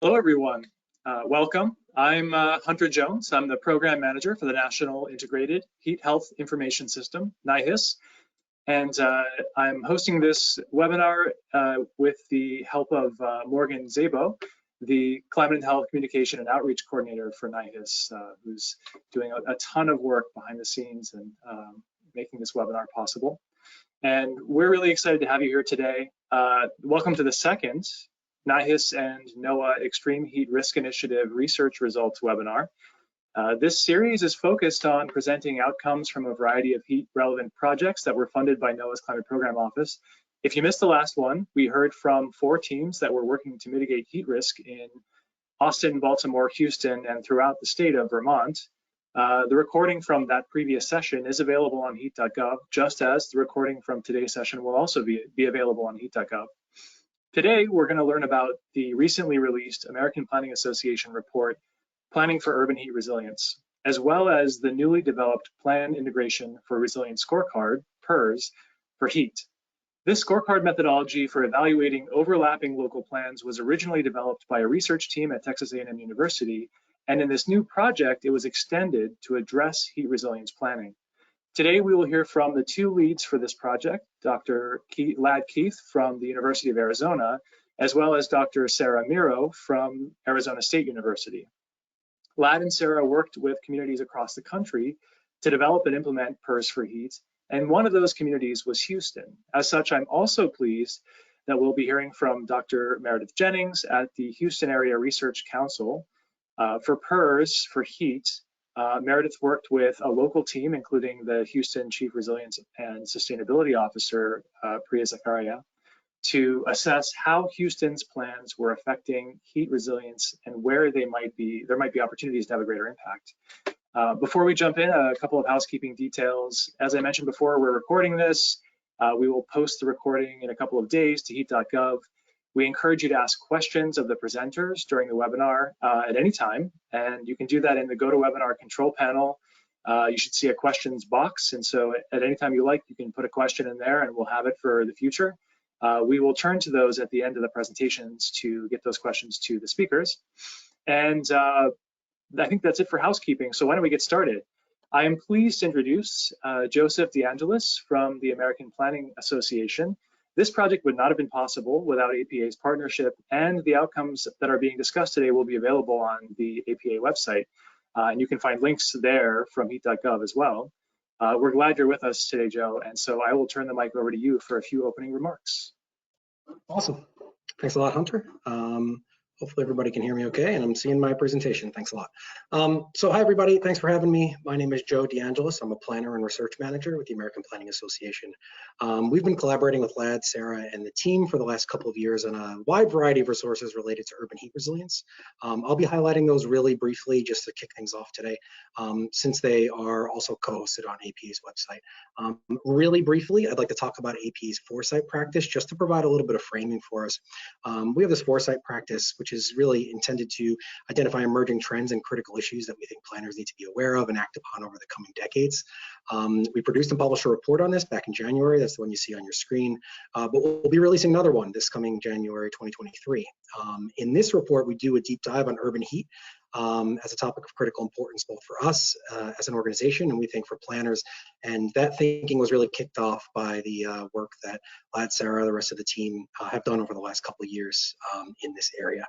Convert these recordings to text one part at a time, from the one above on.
Hello, everyone. Welcome. I'm Hunter Jones. I'm the Program Manager for the National Integrated Heat Health Information System, NIHIS, and I'm hosting this webinar with the help of Morgan Szabo, the Climate and Health Communication and Outreach Coordinator for NIHIS, who's doing a ton of work behind the scenes and making this webinar possible. And we're really excited to have you here today. Welcome to the second NIHIS and NOAA Extreme Heat Risk Initiative Research Results webinar. This series is focused on presenting outcomes from a variety of heat-relevant projects that were funded by NOAA's Climate Program Office. If you missed the last one, we heard from 4 teams that were working to mitigate heat risk in Austin, Baltimore, Houston, and throughout the state of Vermont. The recording from that previous session is available on heat.gov, just as the recording from today's session will also be available on heat.gov. Today, we're going to learn about the recently released American Planning Association report, Planning for Urban Heat Resilience, as well as the newly developed Plan Integration for Resilience Scorecard, PIRS, for heat. This scorecard methodology for evaluating overlapping local plans was originally developed by a research team at Texas A&M University, and in this new project, it was extended to address heat resilience planning. Today, we will hear from the 2 leads for this project, Dr. Ladd Keith from the University of Arizona, as well as Dr. Sarah Miro from Arizona State University. Ladd and Sarah worked with communities across the country to develop and implement PIRS for heat, and one of those communities was Houston. As such, I'm also pleased that we'll be hearing from Dr. Meredith Jennings at the Houston Area Research Council for PIRS for heat. Meredith worked with a local team, including the Houston Chief Resilience and Sustainability Officer, Priya Zakaria, to assess how Houston's plans were affecting heat resilience and where there might be opportunities to have a greater impact. Before we jump in, a couple of housekeeping details. As I mentioned before, we're recording this. We will post the recording in a couple of days to heat.gov. We encourage you to ask questions of the presenters during the webinar at any time, and you can do that in the GoToWebinar control panel. You should see a questions box, and so at any time you like, you can put a question in there and we'll have it for the future. We will turn to those at the end of the presentations to get those questions to the speakers. And I think that's it for housekeeping, so why don't we get started? I am pleased to introduce Joseph DeAngelis from the American Planning Association. This project would not have been possible without APA's partnership, and the outcomes that are being discussed today will be available on the APA website. And you can find links there from heat.gov as well. We're glad you're with us today, Joe, and so I will turn the mic over to you for a few opening remarks. Awesome. Thanks a lot, Hunter. Hopefully everybody can hear me okay, and I'm seeing my presentation. Thanks a lot. So hi, everybody. Thanks for having me. My name is Joe DeAngelis. I'm a planner and research manager with the American Planning Association. We've been collaborating with Ladd, Sarah, and the team for the last couple of years on a wide variety of resources related to urban heat resilience. I'll be highlighting those really briefly just to kick things off today, since they are also co-hosted on APA's website. Really briefly, I'd like to talk about APA's foresight practice just to provide a little bit of framing for us. We have this foresight practice, which is really intended to identify emerging trends and critical issues that we think planners need to be aware of and act upon over the coming decades. We produced and published a report on this back in January. That's the one you see on your screen. But we'll be releasing another one this coming January 2023. In this report, we do a deep dive on urban heat as a topic of critical importance both for us as an organization and we think for planners. And that thinking was really kicked off by the work that Ladd, Sarah, the rest of the team have done over the last couple of years in this area.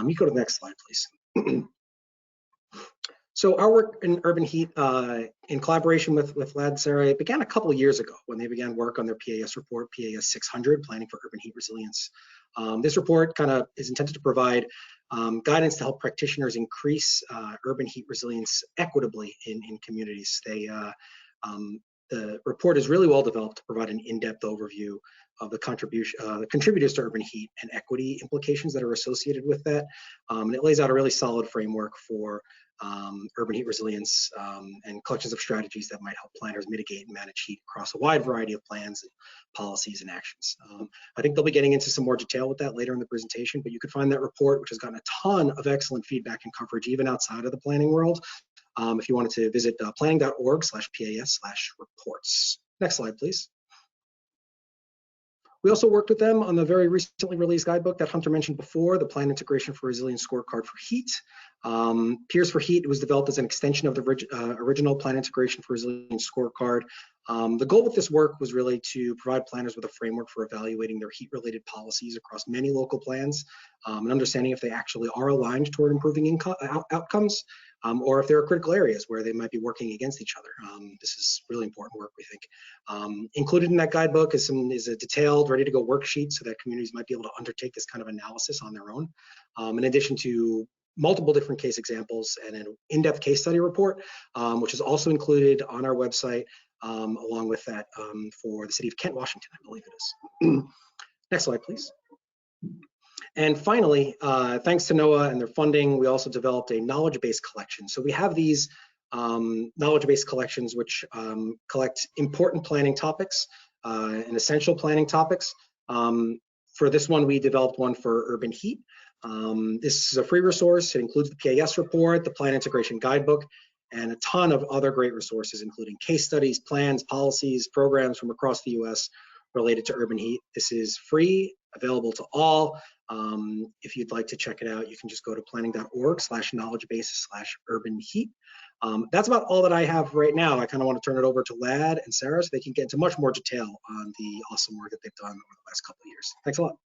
You go to the next slide, please. So our work in urban heat in collaboration with Ladd and Sarah, it began a couple of years ago when they began work on their PAS report, PAS 600, Planning for Urban Heat Resilience. This report kind of is intended to provide guidance to help practitioners increase urban heat resilience equitably in communities. The report is really well developed to provide an in-depth overview of the contributors to urban heat and equity implications that are associated with that. And it lays out a really solid framework for urban heat resilience and collections of strategies that might help planners mitigate and manage heat across a wide variety of plans and policies and actions. I think they'll be getting into some more detail with that later in the presentation, but you can find that report, which has gotten a ton of excellent feedback and coverage even outside of the planning world, if you wanted to visit planning.org/PAS/reports. Next slide, please. We also worked with them on the very recently released guidebook that Hunter mentioned before, the Plan Integration for Resilience Scorecard for Heat. PIRS for Heat was developed as an extension of the original Plan Integration for Resilience Scorecard. The goal with this work was really to provide planners with a framework for evaluating their heat-related policies across many local plans, and understanding if they actually are aligned toward improving outcomes, or if there are critical areas where they might be working against each other. This is really important work, we think. Included in that guidebook is a detailed, ready-to-go worksheet so that communities might be able to undertake this kind of analysis on their own, in addition to multiple different case examples and an in-depth case study report, which is also included on our website, along with that for the city of Kent, Washington, I believe it is. Next slide, please. And finally, thanks to NOAA and their funding, we also developed a knowledge base collection. So we have these knowledge base collections which collect important planning topics and essential planning topics. For this one, we developed one for urban heat. This is a free resource. It includes the PIS report, the Plan Integration Guidebook, and a ton of other great resources, including case studies, plans, policies, programs from across the US related to urban heat. This is free, available to all. If you'd like to check it out, you can just go to planning.org/knowledgebase/urban heat. That's about all that I have right now. I kind of want to turn it over to Lad and Sarah so they can get into much more detail on the awesome work that they've done over the last couple of years. Thanks a lot.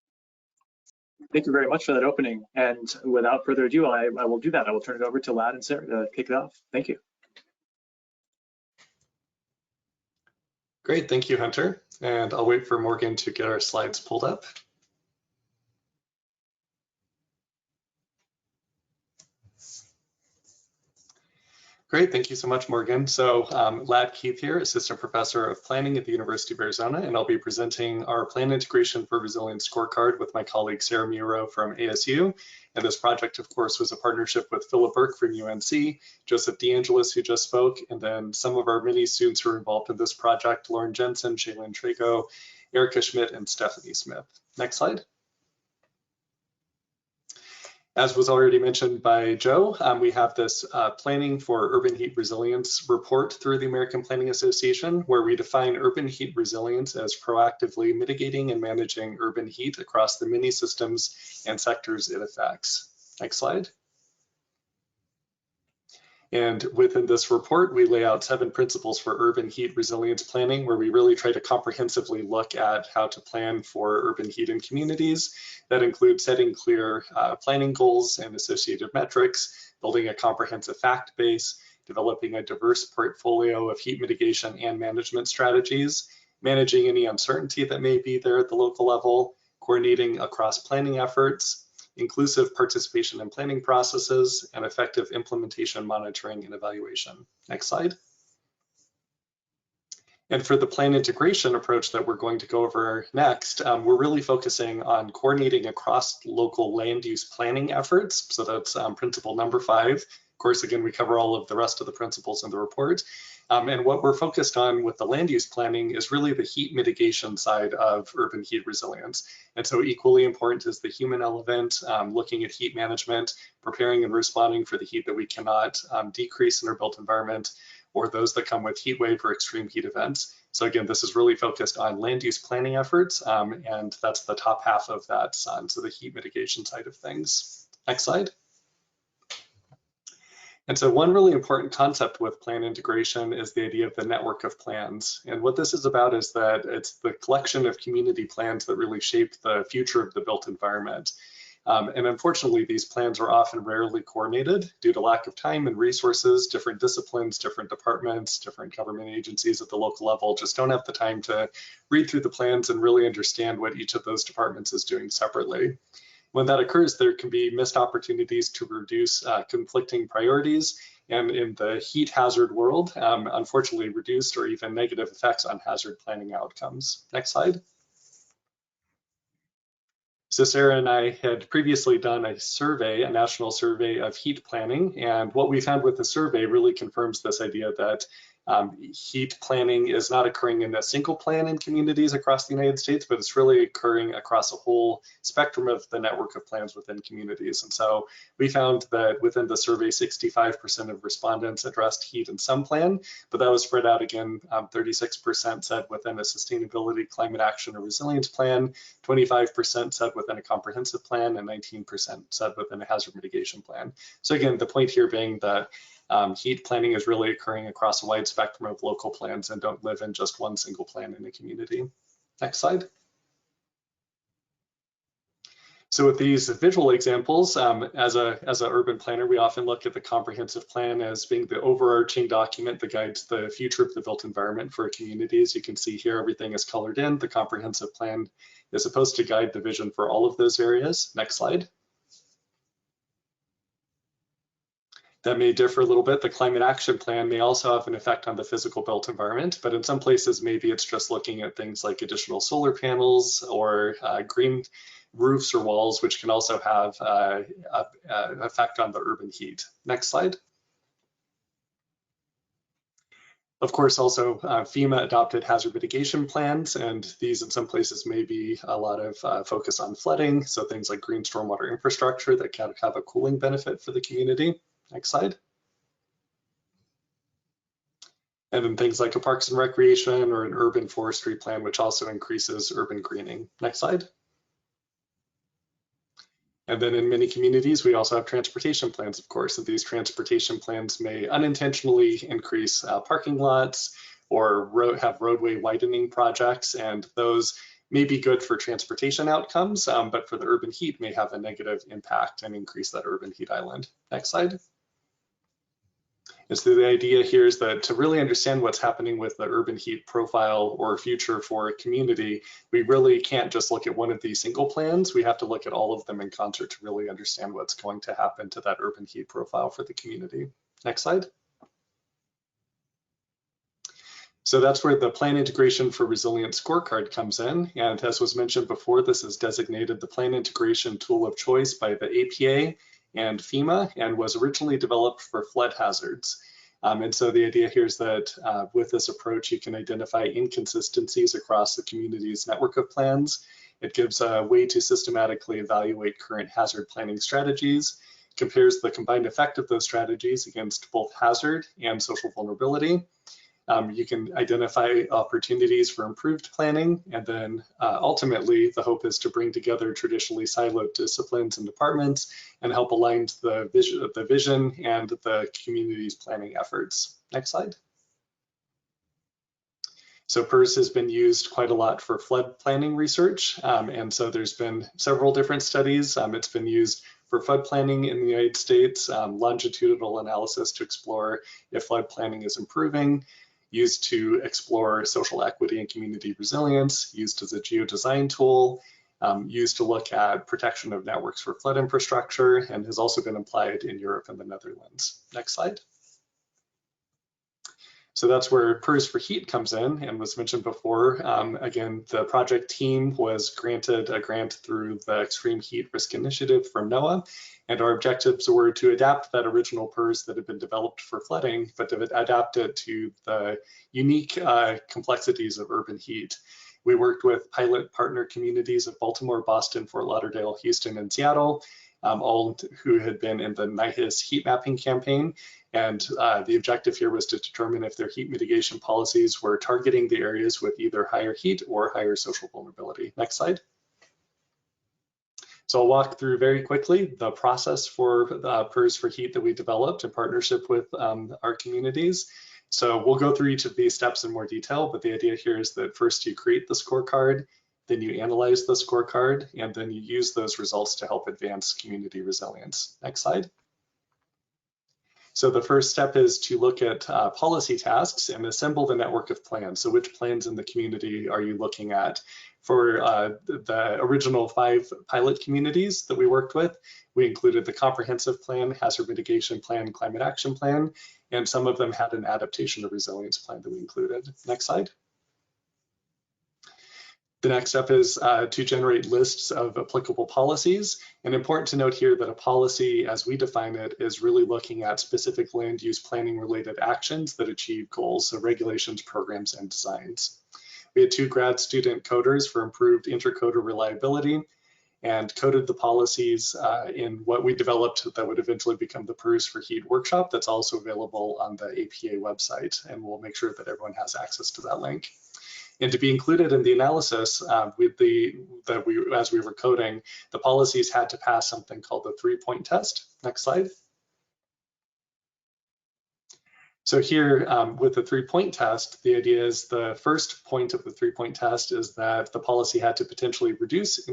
Thank you very much for that opening. And without further ado, I will do that. I will turn it over to Lad and Sarah to kick it off. Thank you. Great, thank you, Hunter. And I'll wait for Morgan to get our slides pulled up. Great, thank you so much, Morgan. So Lad Keith here, Assistant Professor of Planning at the University of Arizona, and I'll be presenting our Plan Integration for Resilience Scorecard with my colleague Sarah Muro from ASU. And this project, of course, was a partnership with Philip Burke from UNC, Joseph DeAngelis, who just spoke, and then some of our many students who are involved in this project, Lauren Jensen, Shaylin Trago, Erica Schmidt, and Stephanie Smith. Next slide. As was already mentioned by Joe, we have this Planning for Urban Heat Resilience report through the American Planning Association, where we define urban heat resilience as proactively mitigating and managing urban heat across the many systems and sectors it affects. Next slide. And within this report, we lay out 7 principles for urban heat resilience planning, where we really try to comprehensively look at how to plan for urban heat in communities. That includes setting clear planning goals and associated metrics, building a comprehensive fact base, developing a diverse portfolio of heat mitigation and management strategies, managing any uncertainty that may be there at the local level, coordinating across planning efforts, inclusive participation in planning processes, and effective implementation, monitoring, and evaluation. Next slide. And for the plan integration approach that we're going to go over next, we're really focusing on coordinating across local land use planning efforts. So that's principle number 5. Of course, again, we cover all of the rest of the principles in the report. And what we're focused on with the land use planning is really the heat mitigation side of urban heat resilience. And so equally important is the human element, looking at heat management, preparing and responding for the heat that we cannot decrease in our built environment, or those that come with heat wave or extreme heat events. So again, this is really focused on land use planning efforts, and that's the top half of that sun, so the heat mitigation side of things. Next slide. And so one really important concept with plan integration is the idea of the network of plans. And what this is about is that it's the collection of community plans that really shape the future of the built environment. And unfortunately, these plans are often rarely coordinated due to lack of time and resources. Different disciplines, different departments, different government agencies at the local level just don't have the time to read through the plans and really understand what each of those departments is doing separately. When that occurs, there can be missed opportunities to reduce conflicting priorities, and in the heat hazard world, unfortunately, reduced or even negative effects on hazard planning outcomes. Next slide. So Sarah and I had previously done a survey, a national survey of heat planning, and what we found with the survey really confirms this idea that Heat planning is not occurring in a single plan in communities across the United States, but it's really occurring across a whole spectrum of the network of plans within communities. And so we found that within the survey, 65% of respondents addressed heat in some plan, but that was spread out again. 36% said within a sustainability, climate action, or resilience plan, 25% said within a comprehensive plan, and 19% said within a hazard mitigation plan. So again, the point here being that heat planning is really occurring across a wide spectrum of local plans and don't live in just one single plan in a community. Next slide. So with these visual examples, as an urban planner, we often look at the comprehensive plan as being the overarching document that guides the future of the built environment for a community. As you can see here, everything is colored in. The comprehensive plan is supposed to guide the vision for all of those areas. Next slide. That may differ a little bit. The climate action plan may also have an effect on the physical built environment, but in some places, maybe it's just looking at things like additional solar panels or green roofs or walls, which can also have an effect on the urban heat. Next slide. Of course, also FEMA adopted hazard mitigation plans, and these in some places may be a lot of focus on flooding, so things like green stormwater infrastructure that can have a cooling benefit for the community. Next slide. And then things like a parks and recreation or an urban forestry plan, which also increases urban greening. Next slide. And then in many communities, we also have transportation plans, of course, and these transportation plans may unintentionally increase parking lots or have roadway widening projects, and those may be good for transportation outcomes, but for the urban heat may have a negative impact and increase that urban heat island. Next slide. And so the idea here is that to really understand what's happening with the urban heat profile or future for a community, we really can't just look at one of these single plans. We have to look at all of them in concert to really understand what's going to happen to that urban heat profile for the community. Next slide. So that's where the plan integration for Resilience Scorecard comes in. And as was mentioned before, this is designated the plan integration tool of choice by the APA and FEMA, and was originally developed for flood hazards. And so the idea here is that with this approach, you can identify inconsistencies across the community's network of plans. It gives a way to systematically evaluate current hazard planning strategies, compares the combined effect of those strategies against both hazard and social vulnerability. You can identify opportunities for improved planning, and then ultimately the hope is to bring together traditionally siloed disciplines and departments and help align the vision and the community's planning efforts. Next slide. So PIRS has been used quite a lot for flood planning research, and so there's been several different studies. It's been used for flood planning in the United States, longitudinal analysis to explore if flood planning is improving, used to explore social equity and community resilience, used as a geodesign tool, used to look at protection of networks for flood infrastructure, and has also been applied in Europe and the Netherlands. Next slide. So that's where PIRS for heat comes in and was mentioned before. Again, the project team was granted a grant through the Extreme Heat Risk Initiative from NOAA, and our objectives were to adapt that original PIRS that had been developed for flooding, but to adapt it to the unique complexities of urban heat. We worked with pilot partner communities of Baltimore, Boston, Fort Lauderdale, Houston, and Seattle, all who had been in the NIHIS heat mapping campaign. And the objective here was to determine if their heat mitigation policies were targeting the areas with either higher heat or higher social vulnerability. Next slide. So I'll walk through very quickly the process for PIRS for heat that we developed in partnership with our communities. So we'll go through each of these steps in more detail, but the idea here is that first you create the scorecard, then you analyze the scorecard, and then you use those results to help advance community resilience. Next slide. So the first step is to look at policy tasks and assemble the network of plans. So which plans in the community are you looking at? For the original 5 pilot communities that we worked with, we included the comprehensive plan, hazard mitigation plan, climate action plan, and some of them had an adaptation to resilience plan that we included. Next slide. The next step is to generate lists of applicable policies. And important to note here that a policy, as we define it, is really looking at specific land use planning related actions that achieve goals, so regulations, programs, and designs. We had 2 grad student coders for improved intercoder reliability and coded the policies in what we developed that would eventually become the PIRS for Heat workshop that's also available on the APA website, and we'll make sure that everyone has access to that link. And to be included in the analysis, as we were coding, the policies had to pass something called the 3-point test. Next slide. So here with the 3-point test, the idea is the first point of the 3-point test is that the policy had to potentially reduce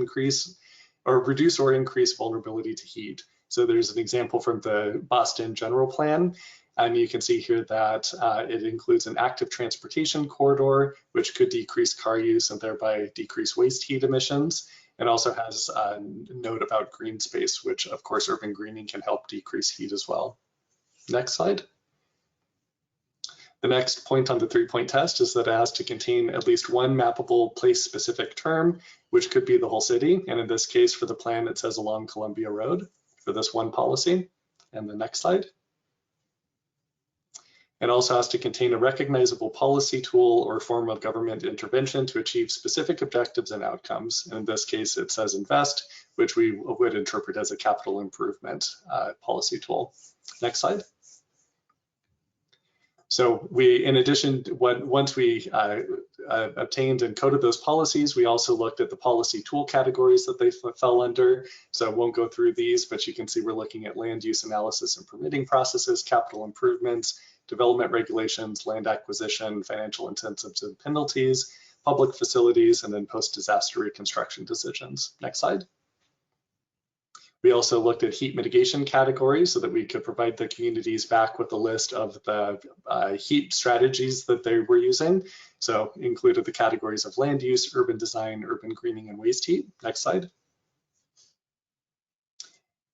or increase vulnerability to heat. So there's an example from the Boston General Plan. And you can see here that it includes an active transportation corridor, which could decrease car use and thereby decrease waste heat emissions. It also has a note about green space, which of course urban greening can help decrease heat as well. Next slide. The next point on the 3-point test is that it has to contain at least one mappable place-specific term, which could be the whole city. And in this case, for the plan, it says along Columbia Road for this one policy. And the next slide. It also has to contain a recognizable policy tool or form of government intervention to achieve specific objectives and outcomes. And in this case, it says invest, which we would interpret as a capital improvement policy tool. Next slide. So we, in addition, once we obtained and coded those policies, we also looked at the policy tool categories that they fell under. So I won't go through these, but you can see we're looking at land use analysis and permitting processes, capital improvements, development regulations, land acquisition, financial incentives and penalties, public facilities, and then post-disaster reconstruction decisions. Next slide. We also looked at heat mitigation categories so that we could provide the communities back with a list of the heat strategies that they were using. So included the categories of land use, urban design, urban greening, and waste heat. Next slide.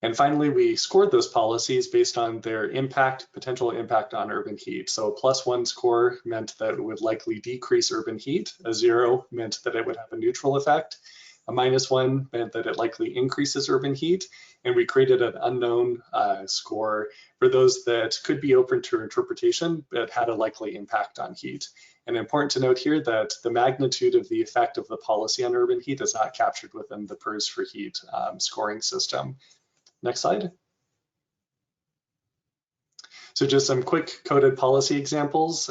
And finally, we scored those policies based on their impact, potential impact on urban heat. So a +1 score meant that it would likely decrease urban heat. A 0 meant that it would have a neutral effect. A -1 meant that it likely increases urban heat. And we created an unknown score for those that could be open to interpretation, but had a likely impact on heat. And important to note here that the magnitude of the effect of the policy on urban heat is not captured within the PIRS for heat scoring system. Next slide. So just some quick coded policy examples.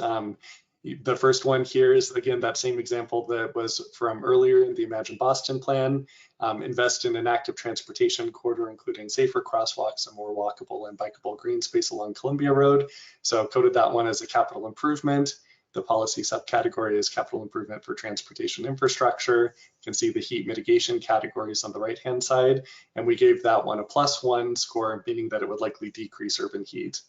The first one here is, again, that same example that was from earlier in the Imagine Boston plan. Invest in an active transportation corridor, including safer crosswalks and more walkable and bikeable green space along Columbia Road. So coded that one as a capital improvement. The policy subcategory is capital improvement for transportation infrastructure. You can see the heat mitigation categories on the right-hand side. And we gave that one a +1 score, meaning that it would likely decrease urban heat.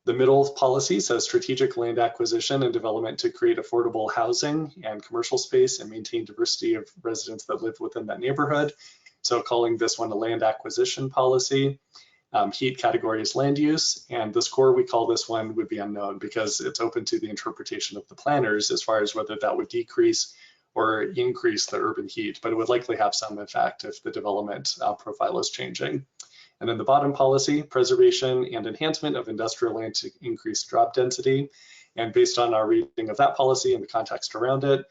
The middle policy says strategic land acquisition and development to create affordable housing and commercial space and maintain diversity of residents that live within that neighborhood. So calling this one a land acquisition policy. Heat category is land use, and the score we call this one would be unknown because it's open to the interpretation of the planners as far as whether that would decrease or increase the urban heat, but it would likely have some effect if the development profile is changing. And then the bottom policy, preservation and enhancement of industrial land to increase job density. And based on our reading of that policy and the context around it,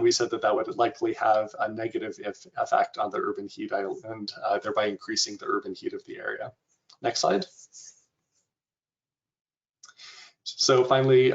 we said that that would likely have a negative effect on the urban heat island, thereby increasing the urban heat of the area. Next slide. So finally,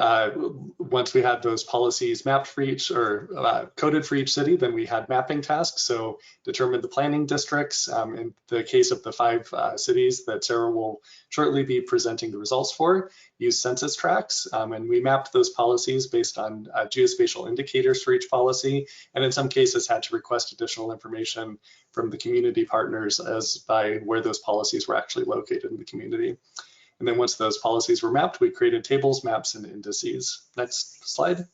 once we had those policies mapped for each or coded for each city, then we had mapping tasks. So determine the planning districts. In the case of the 5 cities that Sarah will shortly be presenting the results for, use census tracts. And we mapped those policies based on geospatial indicators for each policy. And in some cases had to request additional information from the community partners as by where those policies were actually located in the community. And then once those policies were mapped, we created tables, maps, and indices. Next slide.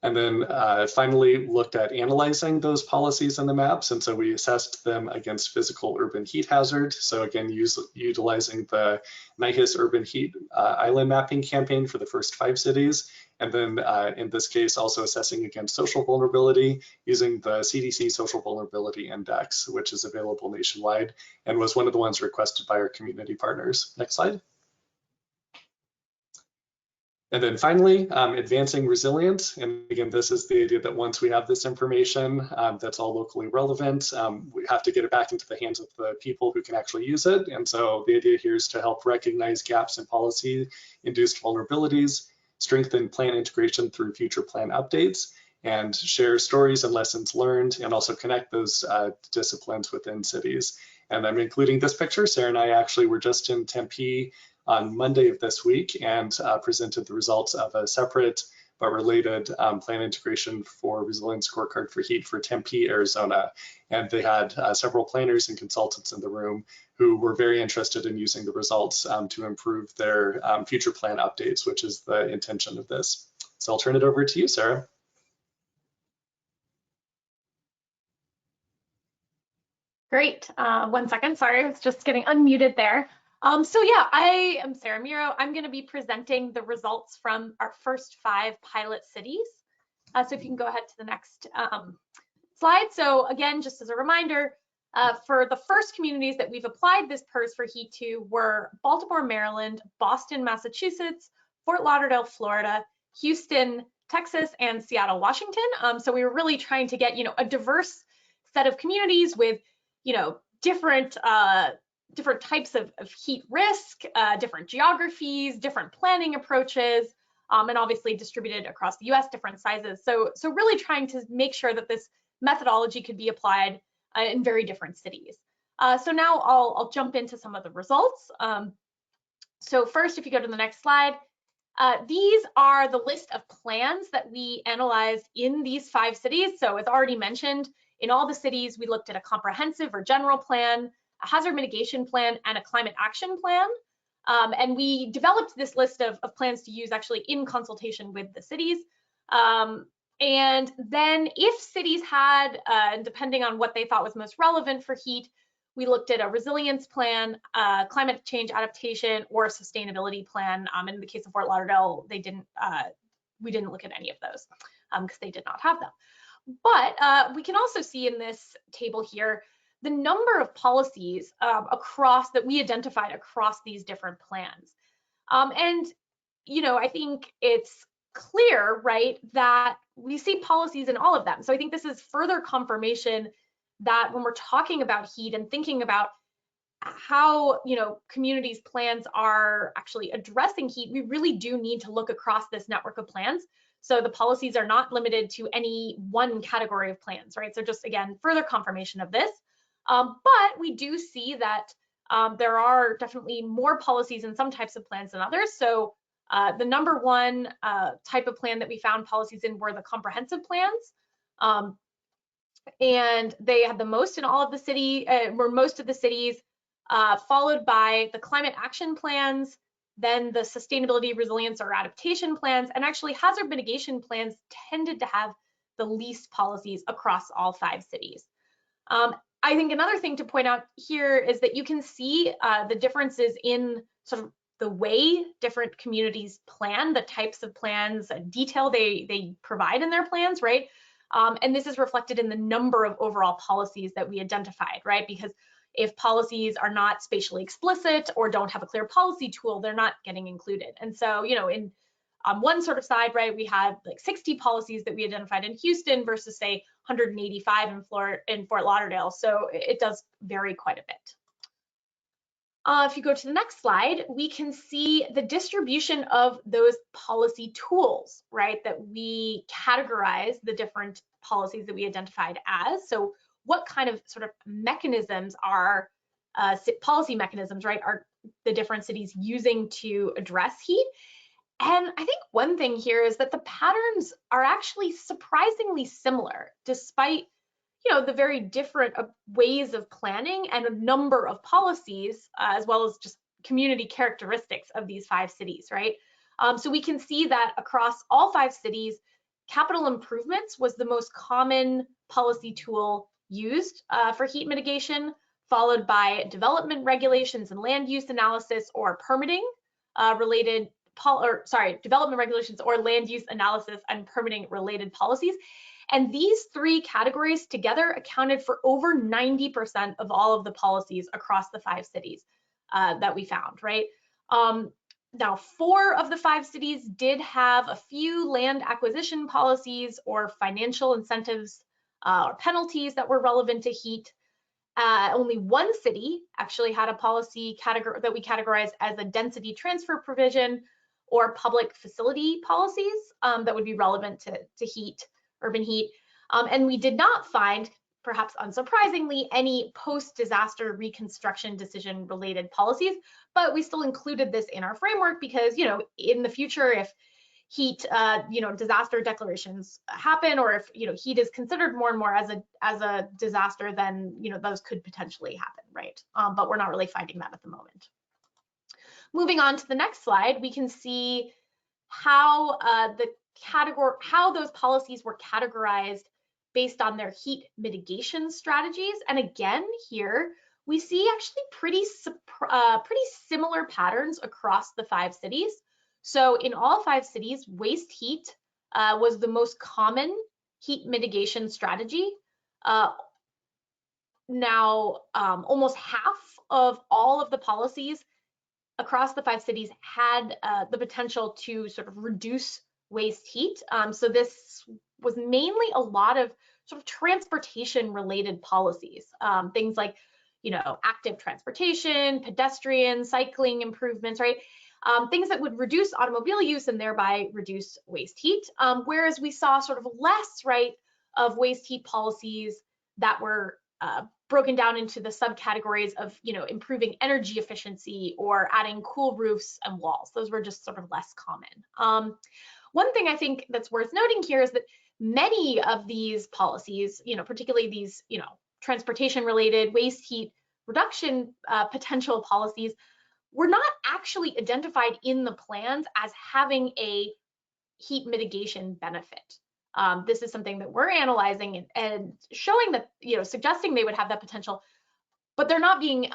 And then finally looked at analyzing those policies in the maps. And so we assessed them against physical urban heat hazard. So again, utilizing the NIHIS urban heat island mapping campaign for the first 5 cities. And then in this case, also assessing against social vulnerability using the CDC Social Vulnerability Index, which is available nationwide and was one of the ones requested by our community partners. Next slide. And then finally, advancing resilience. And again, this is the idea that once we have this information that's all locally relevant, we have to get it back into the hands of the people who can actually use it. And so the idea here is to help recognize gaps in policy-induced vulnerabilities, strengthen plan integration through future plan updates, and share stories and lessons learned, and also connect those disciplines within cities. And I'm including this picture. Sarah and I actually were just in Tempe on Monday of this week and presented the results of a separate but related plan integration for Resilience Scorecard for Heat for Tempe, Arizona. And they had several planners and consultants in the room who were very interested in using the results to improve their future plan updates, which is the intention of this. So I'll turn it over to you, Sarah. Great. 1 second. Sorry, I was just getting unmuted there. So yeah, I am Sarah Miro. I'm going to be presenting the results from our first 5 pilot cities. So if you can go ahead to the next slide. So again, just as a reminder, for the first communities that we've applied this PIRS for heat to were Baltimore, Maryland, Boston, Massachusetts, Fort Lauderdale, Florida, Houston, Texas, and Seattle, Washington. So we were really trying to get, a diverse set of communities with, different types of heat risk, different geographies, different planning approaches, and obviously distributed across the US, different sizes. So really trying to make sure that this methodology could be applied in very different cities. So now I'll jump into some of the results. So first, if you go to the next slide, these are the list of plans that we analyzed in these 5 cities. So as already mentioned, in all the cities, we looked at a comprehensive or general plan, a hazard mitigation plan, and a climate action plan. And we developed this list of plans to use actually in consultation with the cities. And then if cities had, depending on what they thought was most relevant for heat, we looked at a resilience plan, climate change adaptation, or a sustainability plan. In the case of Fort Lauderdale, we didn't look at any of those because they did not have them. But we can also see in this table here the number of policies that we identified across these different plans. And, I think it's clear, right, that we see policies in all of them. So I think this is further confirmation that when we're talking about heat and thinking about how, communities' plans are actually addressing heat, we really do need to look across this network of plans. So the policies are not limited to any one category of plans, right? So just, again, further confirmation of this. But we do see that there are definitely more policies in some types of plans than others. So the number 1 type of plan that we found policies in were the comprehensive plans. And they had the most in all of the city, most of the cities, followed by the climate action plans, then the sustainability, resilience, or adaptation plans, and actually hazard mitigation plans tended to have the least policies across all 5 cities. I think another thing to point out here is that you can see the differences in sort of the way different communities plan, the types of plans, detail they provide in their plans, right? And this is reflected in the number of overall policies that we identified, right? Because if policies are not spatially explicit or don't have a clear policy tool, they're not getting included. And so, in on one sort of side, right, we had like 60 policies that we identified in Houston versus say 185 in Fort Lauderdale. So it does vary quite a bit. If you go to the next slide, we can see the distribution of those policy tools, right, that we categorize the different policies that we identified as. So what kind of sort of mechanisms are policy mechanisms, right, are the different cities using to address heat? And I think one thing here is that the patterns are actually surprisingly similar, despite the very different ways of planning and a number of policies, as well as just community characteristics of these 5 cities, right? So we can see that across all 5 cities, capital improvements was the most common policy tool used for heat mitigation, followed by development regulations and land use analysis or permitting development regulations or land use analysis and permitting related policies. And these three categories together accounted for over 90% of all of the policies across the 5 cities that we found, right? Now, 4 of the 5 cities did have a few land acquisition policies or financial incentives or penalties that were relevant to heat. Only 1 city actually had a policy category that we categorized as a density transfer provision or public facility policies that would be relevant to heat, urban heat. And we did not find, perhaps unsurprisingly, any post-disaster reconstruction decision related policies, but we still included this in our framework because, you know, in the future, if heat, disaster declarations happen, or if, heat is considered more and more as a disaster, then, those could potentially happen, right? But we're not really finding that at the moment. Moving on to the next slide, we can see how those policies were categorized based on their heat mitigation strategies. And again, here we see actually pretty similar patterns across the 5 cities. So in all 5 cities, waste heat was the most common heat mitigation strategy. Almost half of all of the policies across the 5 cities had the potential to sort of reduce waste heat. So this was mainly a lot of sort of transportation related policies, things like, active transportation, pedestrian, cycling improvements, right? Things that would reduce automobile use and thereby reduce waste heat. Whereas we saw sort of less, right, of waste heat policies that were broken down into the subcategories of, improving energy efficiency or adding cool roofs and walls. Those were just sort of less common. One thing I think that's worth noting here is that many of these policies, particularly these, transportation related waste heat reduction potential policies, were not actually identified in the plans as having a heat mitigation benefit. This is something that we're analyzing and showing that, suggesting they would have that potential, but they're not being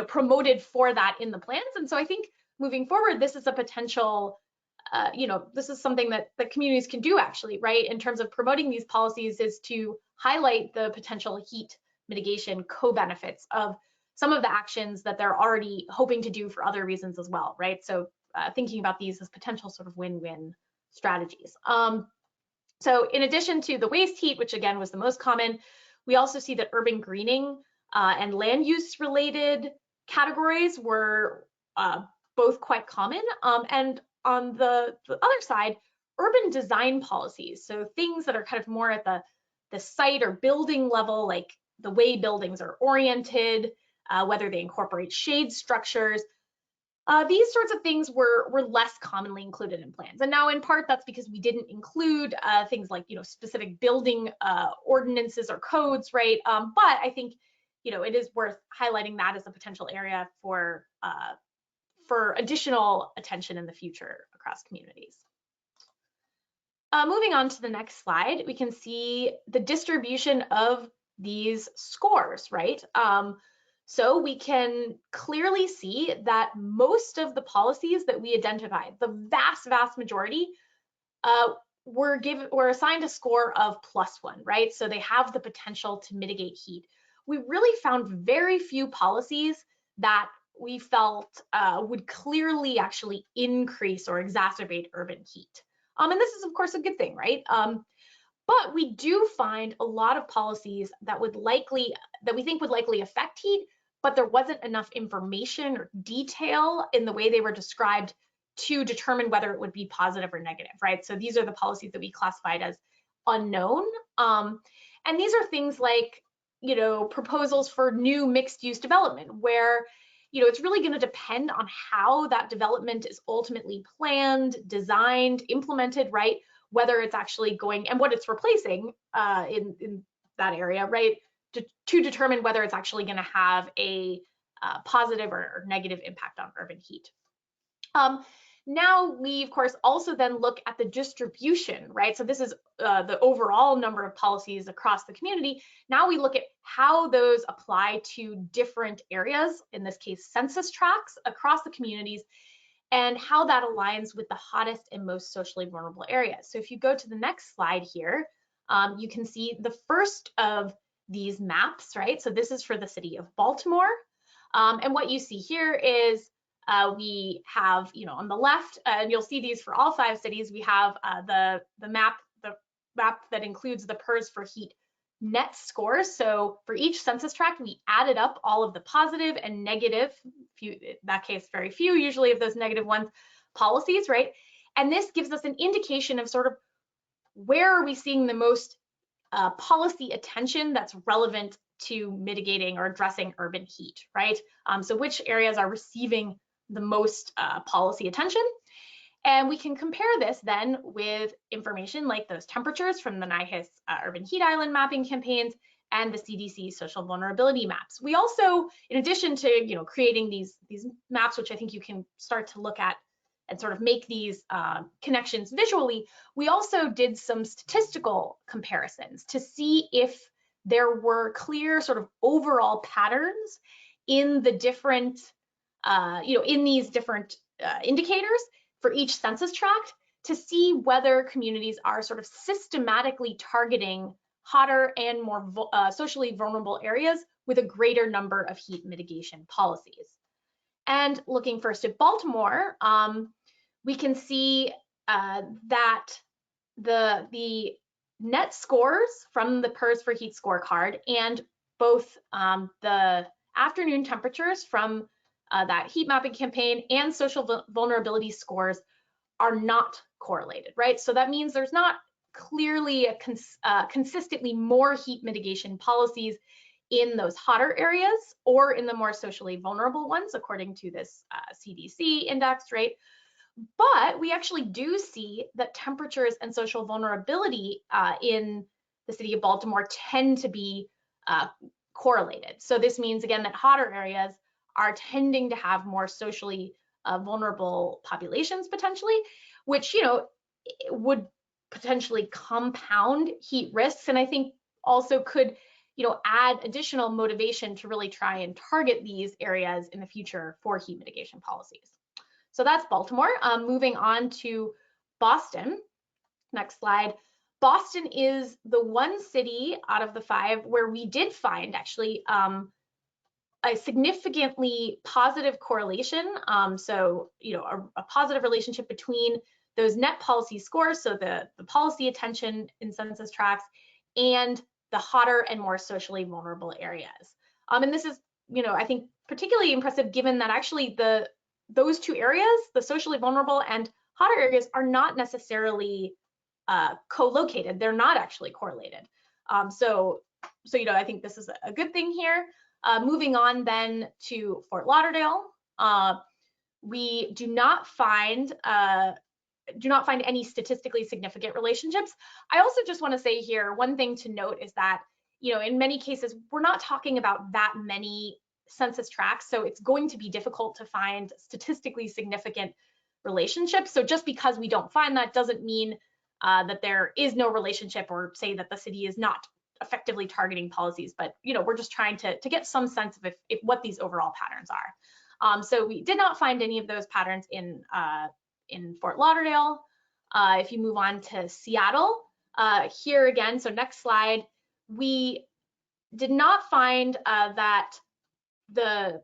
promoted for that in the plans. And so I think moving forward, this is a potential, this is something that communities can do actually, right? In terms of promoting these policies, is to highlight the potential heat mitigation co-benefits of some of the actions that they're already hoping to do for other reasons as well, right? So thinking about these as potential sort of win-win strategies. So in addition to the waste heat, which again was the most common, we also see that urban greening and land use related categories were both quite common. And on the other side, urban design policies, so things that are kind of more at the site or building level, like the way buildings are oriented, whether they incorporate shade structures. These sorts of things were less commonly included in plans. And now in part that's because we didn't include things like, specific building ordinances or codes, right? But I think, it is worth highlighting that as a potential area for additional attention in the future across communities. Moving on to the next slide, we can see the distribution of these scores, right? So we can clearly see that most of the policies that we identified, the vast majority, were assigned a score of +1, right? So they have the potential to mitigate heat. We really found very few policies that we felt would clearly actually increase or exacerbate urban heat. And this is of course a good thing, right? But we do find a lot of policies that we think would likely affect heat, but there wasn't enough information or detail in the way they were described to determine whether it would be positive or negative, right? So these are the policies that we classified as unknown. And these are things like, proposals for new mixed use development where, it's really going to depend on how that development is ultimately planned, designed, implemented, right? Whether it's actually going and what it's replacing in that area, right? To determine whether it's actually going to have a positive or negative impact on urban heat. Now we, of course, also then look at the distribution, right? So this is the overall number of policies across the community. Now we look at how those apply to different areas, in this case, census tracts across the communities, and how that aligns with the hottest and most socially vulnerable areas. So if you go to the next slide here, you can see the first of these maps, right? So this is for the city of Baltimore. And what you see here is we have, on the left, and you'll see these for all 5 cities, we have the map that includes the PIRS for heat net scores. So for each census tract, we added up all of the positive and negative, in that case, very few usually of those negative ones, policies, right? And this gives us an indication of sort of where are we seeing the most policy attention that's relevant to mitigating or addressing urban heat, right? So which areas are receiving the most policy attention? And we can compare this then with information like those temperatures from the NIHIS Urban Heat Island mapping campaigns and the CDC social vulnerability maps. We also, in addition to creating these maps, which I think you can start to look at and sort of make these connections visually, we also did some statistical comparisons to see if there were clear sort of overall patterns in the different, in these different indicators for each census tract, to see whether communities are sort of systematically targeting hotter and more socially vulnerable areas with a greater number of heat mitigation policies. And looking first at Baltimore, we can see that the net scores from the PIRS for heat scorecard and both the afternoon temperatures from that heat mapping campaign and social vulnerability scores are not correlated, right? So that means there's not clearly consistently more heat mitigation policies in those hotter areas or in the more socially vulnerable ones, according to this CDC index, right? But we actually do see that temperatures and social vulnerability in the city of Baltimore tend to be correlated. So this means, again, that hotter areas are tending to have more socially vulnerable populations potentially, which, would potentially compound heat risks. And I think also could, add additional motivation to really try and target these areas in the future for heat mitigation policies. So that's Baltimore. Moving on to Boston. Next slide. Boston is the one city out of the 5 where we did find actually a significantly positive correlation. So, a positive relationship between those net policy scores, so the policy attention in census tracts, and the hotter and more socially vulnerable areas. And this is, I think particularly impressive given that actually those 2 areas, the socially vulnerable and hotter areas, are not necessarily co-located. They're not actually correlated. So I think this is a good thing here. Moving on then to Fort Lauderdale, we do not find any statistically significant relationships. I also just want to say here, one thing to note is that, in many cases, we're not talking about that many census tracts, so it's going to be difficult to find statistically significant relationships. So just because we don't find that doesn't mean that there is no relationship, or say that the city is not effectively targeting policies, but we're just trying to get some sense of if what these overall patterns are. So we did not find any of those patterns in Fort Lauderdale. If you move on to Seattle, here again, so next slide, we did not find that the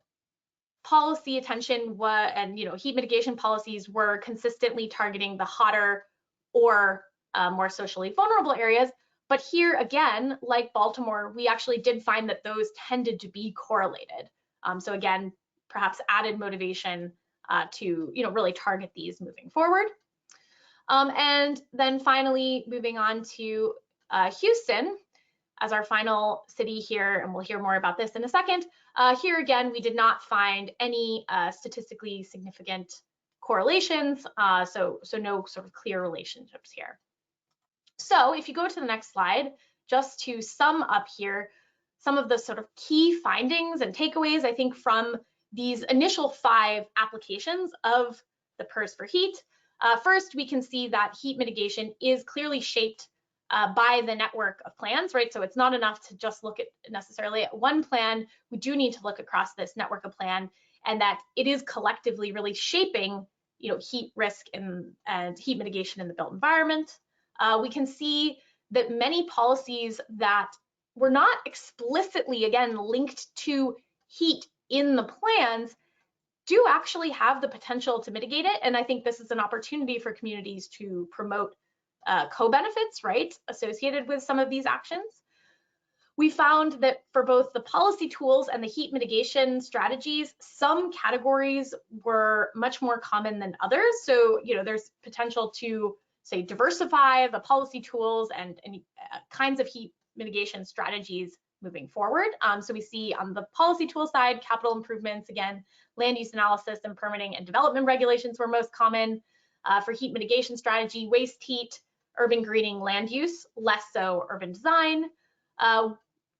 policy attention and heat mitigation policies were consistently targeting the hotter or more socially vulnerable areas. But here again, like Baltimore, we actually did find that those tended to be correlated. So again, perhaps added motivation to really target these moving forward. And then finally, moving on to Houston as our final city here, and we'll hear more about this in a second. Here again, we did not find any statistically significant correlations, so no sort of clear relationships here. So if you go to the next slide, just to sum up here, some of the sort of key findings and takeaways, I think, from these initial 5 applications of the PIRS for heat. First, we can see that heat mitigation is clearly shaped by the network of plans, right? So it's not enough to just look at necessarily at one plan. We do need to look across this network of plan, and that it is collectively really shaping, heat risk and heat mitigation in the built environment. We can see that many policies that were not explicitly, again, linked to heat in the plans do actually have the potential to mitigate it. And I think this is an opportunity for communities to promote co-benefits, right, associated with some of these actions. We found that for both the policy tools and the heat mitigation strategies, some categories were much more common than others. So, there's potential to, say, diversify the policy tools and kinds of heat mitigation strategies moving forward. So we see on the policy tool side, capital improvements, again, land use analysis and permitting and development regulations were most common. For heat mitigation strategy, waste heat, urban greening, land use, less so urban design.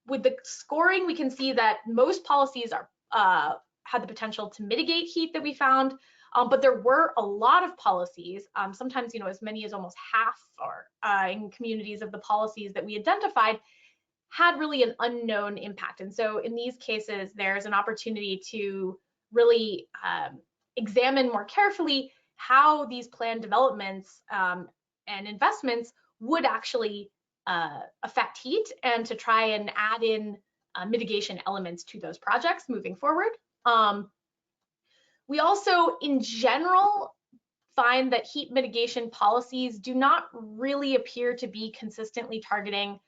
With the scoring, we can see that most policies had the potential to mitigate heat that we found, but there were a lot of policies, sometimes as many as almost half or in communities of the policies that we identified had really an unknown impact. And so in these cases, there's an opportunity to really examine more carefully how these plan developments and investments would actually affect heat, and to try and add in mitigation elements to those projects moving forward. We also, in general, find that heat mitigation policies do not really appear to be consistently targeting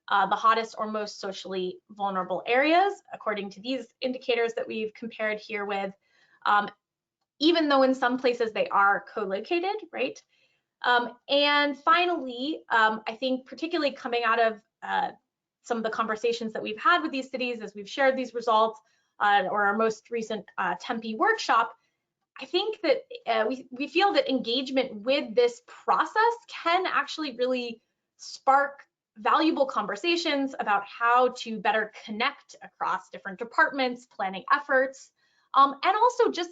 the hottest or most socially vulnerable areas, according to these indicators that we've compared here with, even though in some places they are co-located, right? And finally, I think particularly coming out of some of the conversations that we've had with these cities as we've shared these results, or our most recent Tempe workshop, I think that we feel that engagement with this process can actually really spark valuable conversations about how to better connect across different departments, planning efforts, and also just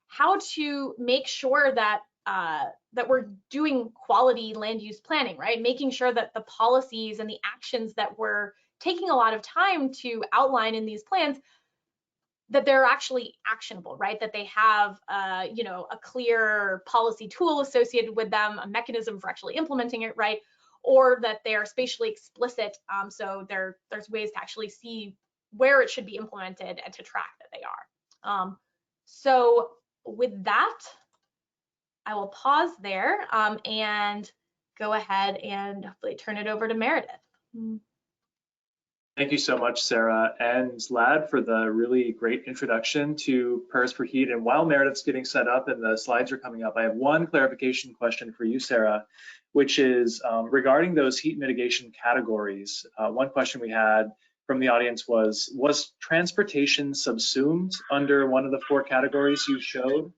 how to make sure that that we're doing quality land use planning, right? Making sure that the policies and the actions that we're taking a lot of time to outline in these plans, that they're actually actionable, right? That they have, a clear policy tool associated with them, a mechanism for actually implementing it, right? Or that they are spatially explicit, so there's ways to actually see where it should be implemented and to track that they are. So with that, I will pause there and go ahead and hopefully turn it over to Meredith. Thank you so much, Sarah and Lad, for the really great introduction to PIRS for heat. And while Meredith's getting set up and the slides are coming up, I have one clarification question for you, Sarah, which is regarding those heat mitigation categories. One question we had from the audience was transportation subsumed under one of the 4 categories you showed?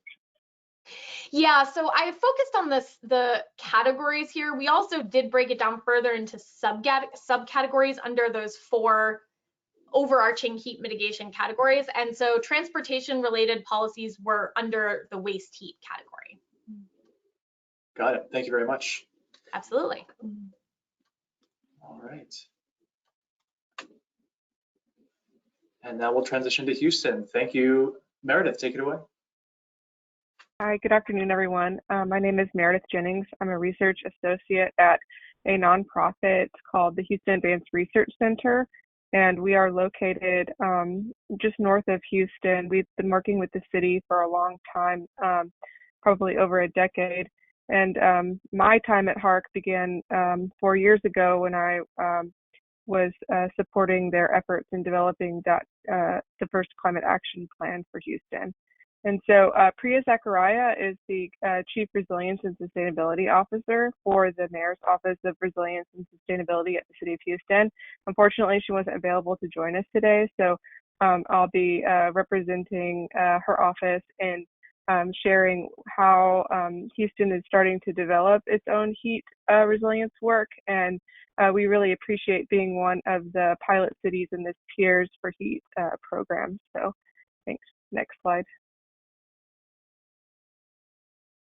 Yeah, so I focused on the categories here. We also did break it down further into subcategories under those 4 overarching heat mitigation categories. And so transportation related policies were under the waste heat category. Got it. Thank you very much. Absolutely. All right. And now we'll transition to Houston. Thank you. Meredith, take it away. Hi, good afternoon, everyone. My name is Meredith Jennings. I'm a research associate at a nonprofit called the Houston Advanced Research Center, and we are located just north of Houston. We've been working with the city for a long time, probably over a decade. And my time at HARC began 4 years ago when I was supporting their efforts in developing the first climate action plan for Houston. And so Priya Zachariah is the Chief Resilience and Sustainability Officer for the Mayor's Office of Resilience and Sustainability at the City of Houston. Unfortunately, she wasn't available to join us today, so I'll be representing her office and sharing how Houston is starting to develop its own heat resilience work. And we really appreciate being one of the pilot cities in this PIRS for heat program. So thanks. Next slide.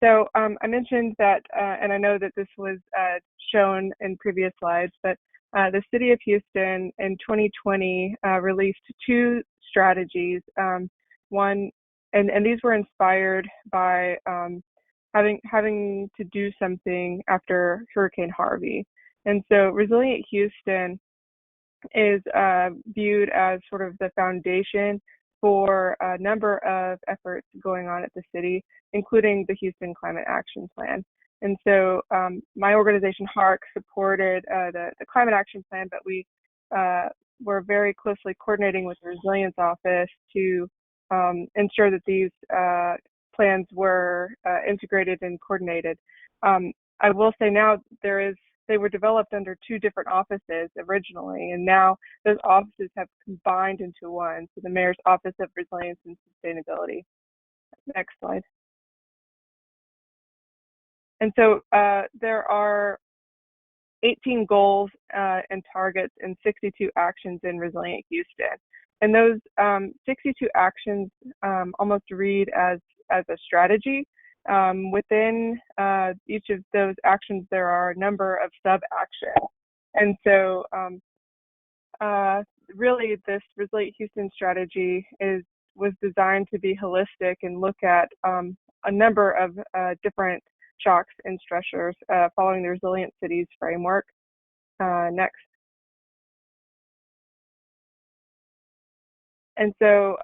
So I mentioned that, and I know that this was shown in previous slides, but the City of Houston in 2020 released 2 strategies. One, and these were inspired by having to do something after Hurricane Harvey. And so Resilient Houston is viewed as sort of the foundation for a number of efforts going on at the city, including the Houston Climate Action Plan. And so my organization, HARC, supported the Climate Action Plan, but we were very closely coordinating with the Resilience Office to ensure that these plans were integrated and coordinated. I will say now they were developed under 2 different offices originally, and now those offices have combined into one, so the Mayor's Office of Resilience and Sustainability. Next slide. And so there are 18 goals and targets and 62 actions in Resilient Houston. And those 62 actions almost read as a strategy. Within each of those actions, there are a number of sub-actions. And so really this Resilient Houston strategy was designed to be holistic and look at a number of different shocks and stressors following the Resilient Cities framework. Next. And so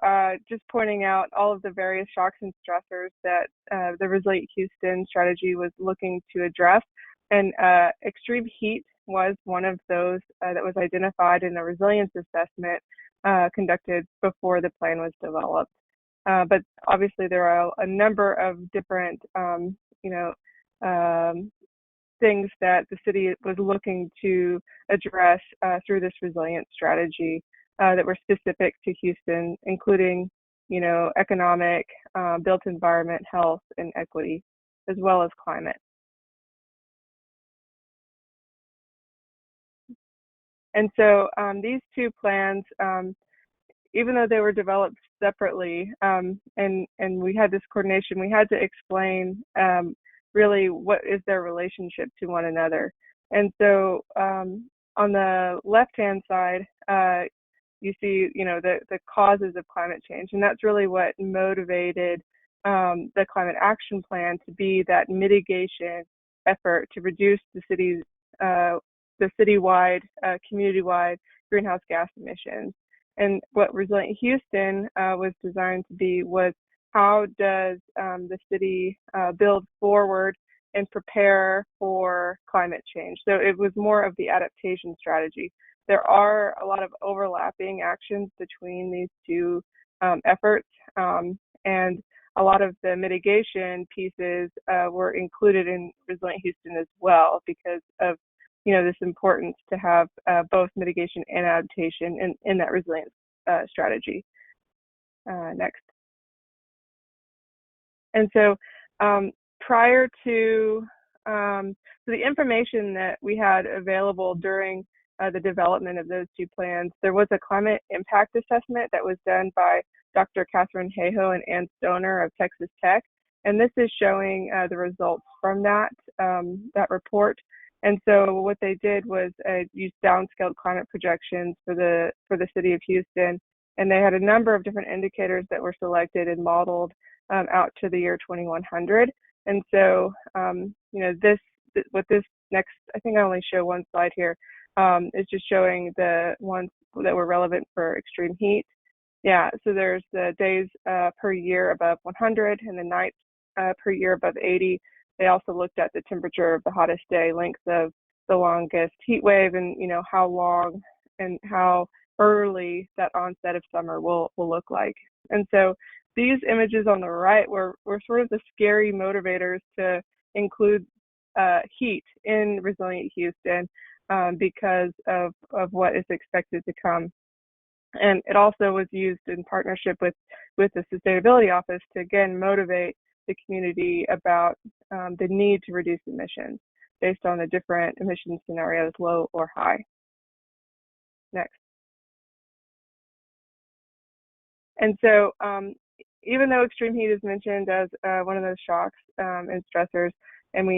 just pointing out all of the various shocks and stressors that the Resilient Houston strategy was looking to address. And extreme heat was one of those that was identified in a resilience assessment conducted before the plan was developed. But obviously there are a number of different, things that the city was looking to address through this resilience strategy that were specific to Houston, including, economic, built environment, health, and equity, as well as climate. And so these 2 plans, even though they were developed separately, and we had this coordination, we had to explain really what is their relationship to one another. And so on the left-hand side, you see, the causes of climate change, and that's really what motivated the Climate Action Plan to be that mitigation effort to reduce the citywide, community-wide greenhouse gas emissions. And what Resilient Houston was designed to be was, how does the city build forward and prepare for climate change? So it was more of the adaptation strategy. There are a lot of overlapping actions between these 2 efforts, and a lot of the mitigation pieces were included in Resilient Houston as well, because of this importance to have both mitigation and adaptation in that resilience strategy. Next. And so prior to the information that we had available during the development of those 2 plans, there was a climate impact assessment that was done by Dr. Catherine Hayhoe and Ann Stoner of Texas Tech. And this is showing the results from that report. And so what they did was use downscaled climate projections for the city of Houston. And they had a number of different indicators that were selected and modeled out to the year 2100. And so, what this next, I think I only show one slide here, is just showing the ones that were relevant for extreme heat. Yeah, so there's the days per year above 100 and the nights per year above 80. They also looked at the temperature of the hottest day, length of the longest heat wave, and how long and how early that onset of summer will look like. And so these images on the right were sort of the scary motivators to include heat in Resilient Houston because of what is expected to come. And it also was used in partnership with the Sustainability Office to, again, motivate the community about the need to reduce emissions based on the different emission scenarios, low or high. Next. And so even though extreme heat is mentioned as one of those shocks and stressors, and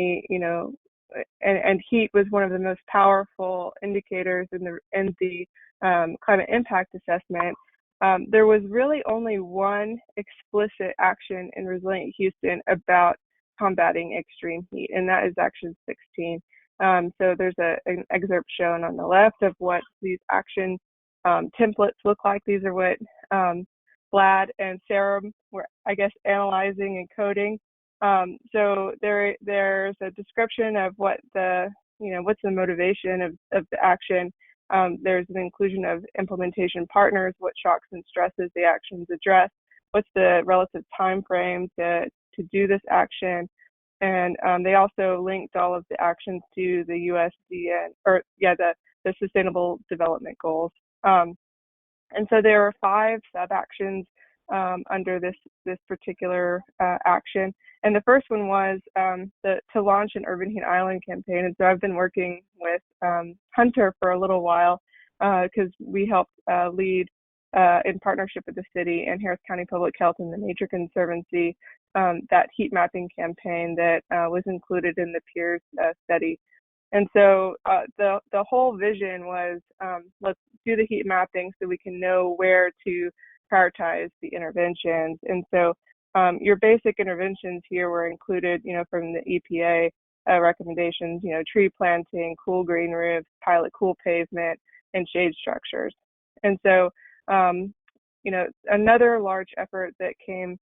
and heat was one of the most powerful indicators in the climate impact assessment, there was really only one explicit action in Resilient Houston about combating extreme heat, and that is Action 16. So there's an excerpt shown on the left of what these action templates look like. These are what Vlad and Sarah were, I guess, analyzing and coding. So there's a description of what what's the motivation of the action. There's an inclusion of implementation partners, what shocks and stresses the actions address, what's the relative time frame to do this action, and they also linked all of the actions to the USDN, the Sustainable Development Goals. And so there are 5 sub-actions under this particular action. And the first one was to launch an Urban Heat Island campaign. And so I've been working with Hunter for a little while because we helped lead in partnership with the city and Harris County Public Health and the Nature Conservancy that heat mapping campaign that was included in the PIRS study. And so the whole vision was let's do the heat mapping so we can know where to prioritize the interventions. And so your basic interventions here were included, from the EPA recommendations, tree planting, cool green roofs, pilot cool pavement, and shade structures. And so, another large effort that came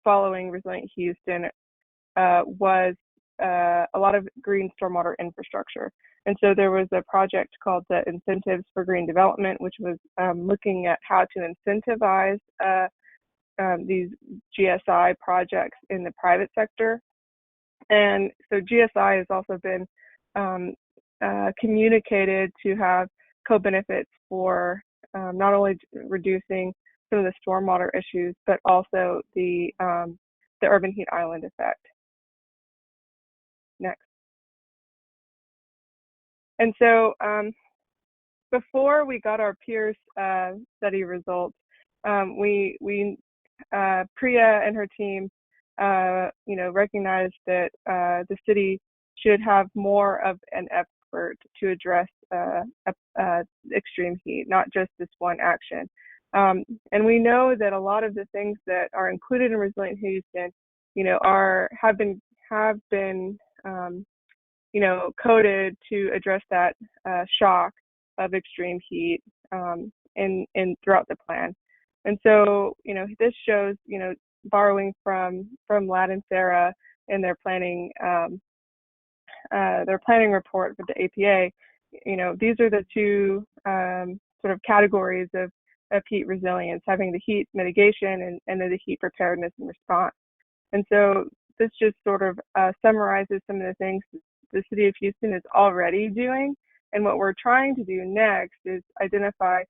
following Resilient Houston was a lot of green stormwater infrastructure. And so there was a project called the Incentives for Green Development, which was looking at how to incentivize these GSI projects in the private sector. And so GSI has also been communicated to have co-benefits for not only reducing some of the stormwater issues, but also the urban heat island effect. Next. And so before we got our PIRS study results, Priya and her team, recognized that the city should have more of an effort to address extreme heat, not just this one action. And we know that a lot of the things that are included in Resilient Houston, have been coded to address that shock of extreme heat in throughout the plan. And so, this shows, borrowing from Vlad and Sarah in their planning report for the APA, these are the 2 sort of categories of heat resilience, having the heat mitigation and then the heat preparedness and response. And so this just sort of summarizes some of the things the city of Houston is already doing. And what we're trying to do next is identify,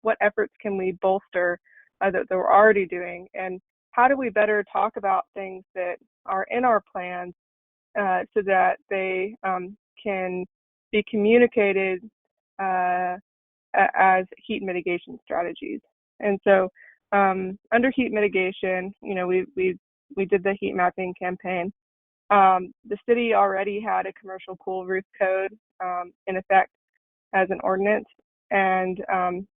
what efforts can we bolster that we're already doing, and how do we better talk about things that are in our plans so that they can be communicated as heat mitigation strategies. And so under heat mitigation, we did the heat mapping campaign. The city already had a commercial cool roof code in effect as an ordinance. And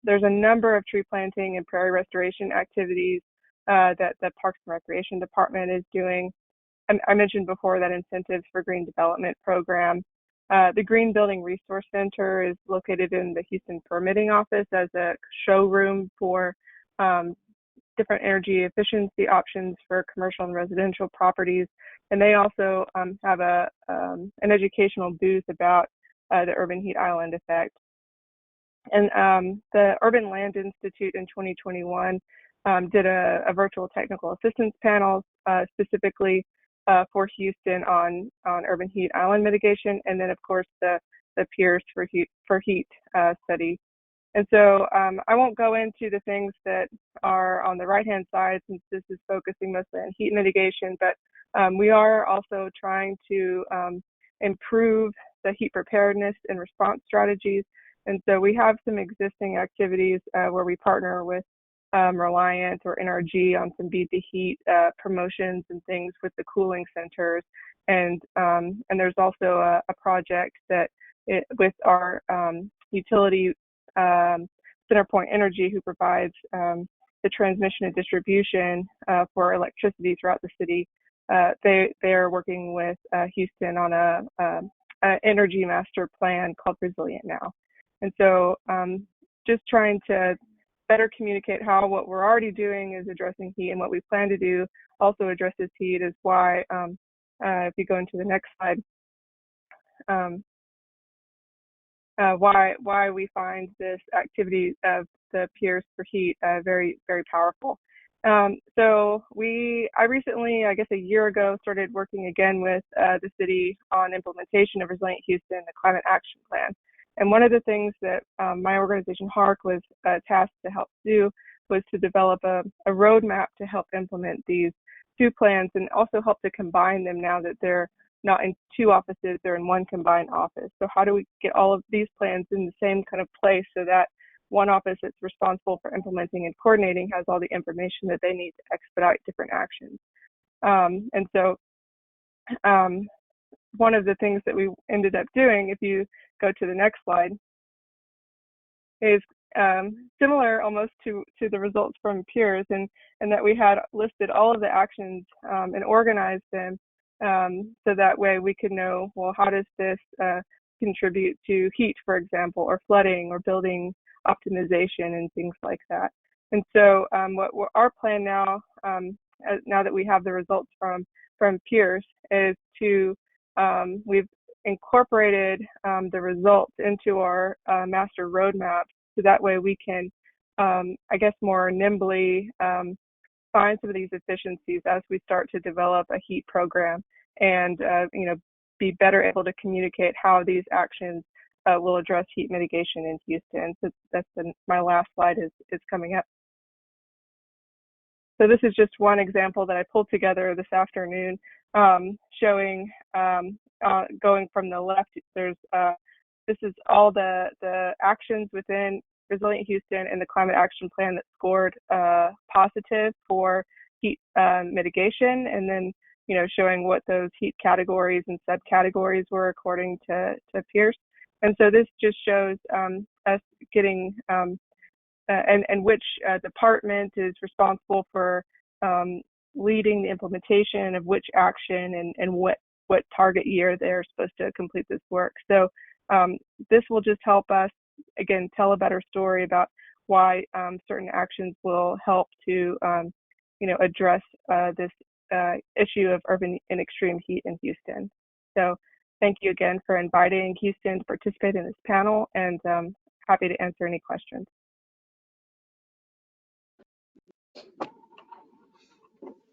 there's a number of tree planting and prairie restoration activities that the Parks and Recreation Department is doing. I mentioned before that Incentives for Green Development program. The Green Building Resource Center is located in the Houston Permitting Office as a showroom for different energy efficiency options for commercial and residential properties. And they also have an educational booth about the urban heat island effect. And the Urban Land Institute in 2021 did a virtual technical assistance panel specifically for Houston on urban heat island mitigation, and then of course the PIRS for heat study. And so I won't go into the things that are on the right-hand side since this is focusing mostly on heat mitigation, but we are also trying to improve the heat preparedness and response strategies. And so we have some existing activities where we partner with Reliance or NRG on some Beat the Heat promotions and things with the cooling centers. And there's also a project that with our utility, CenterPoint Energy, who provides the transmission and distribution for electricity throughout the city. They are working with Houston on a energy master plan called Resilient Now. And so just trying to better communicate how what we're already doing is addressing heat, and what we plan to do also addresses heat is why, if you go into the next slide, why we find this activity of the PIRS for heat very, very powerful. So I recently, I guess a year ago, started working again with the city on implementation of Resilient Houston, the Climate Action Plan. And one of the things that my organization, HARC, was tasked to help do was to develop a roadmap to help implement these two plans, and also help to combine them now that they're not in two offices, they're in one combined office. So how do we get all of these plans in the same kind of place so that one office that's responsible for implementing and coordinating has all the information that they need to expedite different actions? And so one of the things that we ended up doing, if you go to the next slide, is similar almost to the results from PIRS, and that we had listed all of the actions and organized them so that way we could know, well, how does this contribute to heat, for example, or flooding, or building optimization and things like that. And so what our plan now, now that we have the results from PIRS, is to we've incorporated the results into our master roadmap, so that way we can, I guess, more nimbly find some of these efficiencies as we start to develop a heat program, and be better able to communicate how these actions will address heat mitigation in Houston. So that's my last slide is coming up. So this is just one example that I pulled together this afternoon, showing going from the left. There's this is all the actions within Resilient Houston and the Climate Action Plan that scored positive for heat mitigation, and then showing what those heat categories and subcategories were according to PIRS. And so this just shows us getting and which department is responsible for leading the implementation of which action, and what target year they're supposed to complete this work. So this will just help us, again, tell a better story about why certain actions will help to address this issue of urban and extreme heat in Houston. So thank you again for inviting Houston to participate in this panel, and happy to answer any questions.